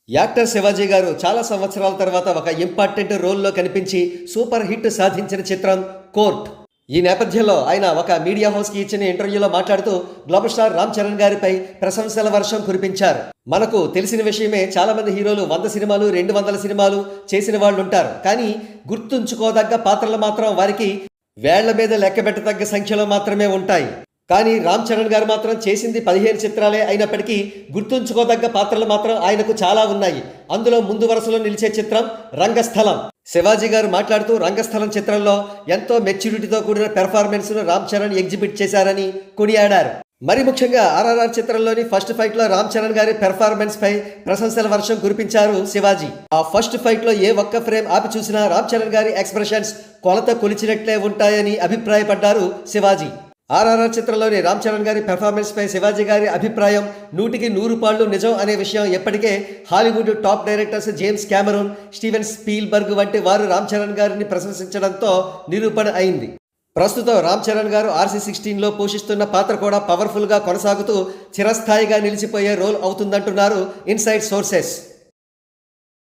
Actor Shivaji గారు చాలా సంవత్సరాల తర్వాత ఒక ఇంపార్టెంట్ రోల్లో కనిపించి సూపర్ హిట్ సాధించిన చిత్రం కోర్ట్. ఈ నేపథ్యంలో ఆయన ఒక మీడియా హౌస్కి ఇచ్చిన ఇంటర్వ్యూలో మాట్లాడుతూ గ్లోబల్ స్టార్ రామ్ చరణ్ గారిపై ప్రశంసల వర్షం కురిపించారు. మనకు తెలిసిన విషయమే, చాలా మంది హీరోలు 100 సినిమాలు 200 సినిమాలు చేసిన వాళ్ళు ఉంటారు. కానీ గుర్తుంచుకోదగ్గ పాత్రలు మాత్రం వారికి వేళ్ల మీద లెక్కబెట్టదగ్గ సంఖ్యలో మాత్రమే ఉంటాయి. కానీ రామ్ చరణ్ గారు మాత్రం చేసింది 15 చిత్రాలే అయినప్పటికీ గుర్తుంచుకోదగ్గ పాత్రలు మాత్రం ఆయనకు చాలా ఉన్నాయి. అందులో ముందు వరుసలో నిలిచే చిత్రం రంగస్థలం. శివాజీ గారు మాట్లాడుతూ రంగస్థలం చిత్రంలో ఎంతో మెచ్యూరిటీతో కూడిన పెర్ఫార్మెన్స్ను రామ్ చరణ్ ఎగ్జిబిట్ చేశారని కొనియాడారు. మరి ముఖ్యంగా RRR చిత్రంలోని ఫస్ట్ ఫైట్ లో రామ్ చరణ్ గారి పెర్ఫార్మెన్స్ పై ప్రశంసల వర్షం కురిపించారు శివాజీ. ఆ ఫస్ట్ ఫైట్ లో ఏ ఒక్క ఫ్రేమ్ ఆపి చూసినా రామ్ చరణ్ గారి ఎక్స్ప్రెషన్స్ కొలత కొలిచినట్లే ఉంటాయని అభిప్రాయపడ్డారు శివాజీ. RRR చిత్రంలోని రామ్ చరణ్ గారి పెర్ఫార్మెన్స్ పై శివాజీ గారి అభిప్రాయం 100కి 100 పాళ్ళు నిజం అనే విషయం ఎప్పటికే Hollywood top directors James Cameron, Steven Spielberg వంటి వారు రామ్ చరణ్ గారిని ప్రశంసించడంతో నిరూపణ అయింది. ప్రస్తుతం రామ్ చరణ్ గారు RC-16లో పోషిస్తున్న పాత్ర కూడా పవర్ఫుల్గా కొనసాగుతూ చిరస్థాయిగా నిలిచిపోయే రోల్ అవుతుందంటున్నారు ఇన్సైడ్ సోర్సెస్.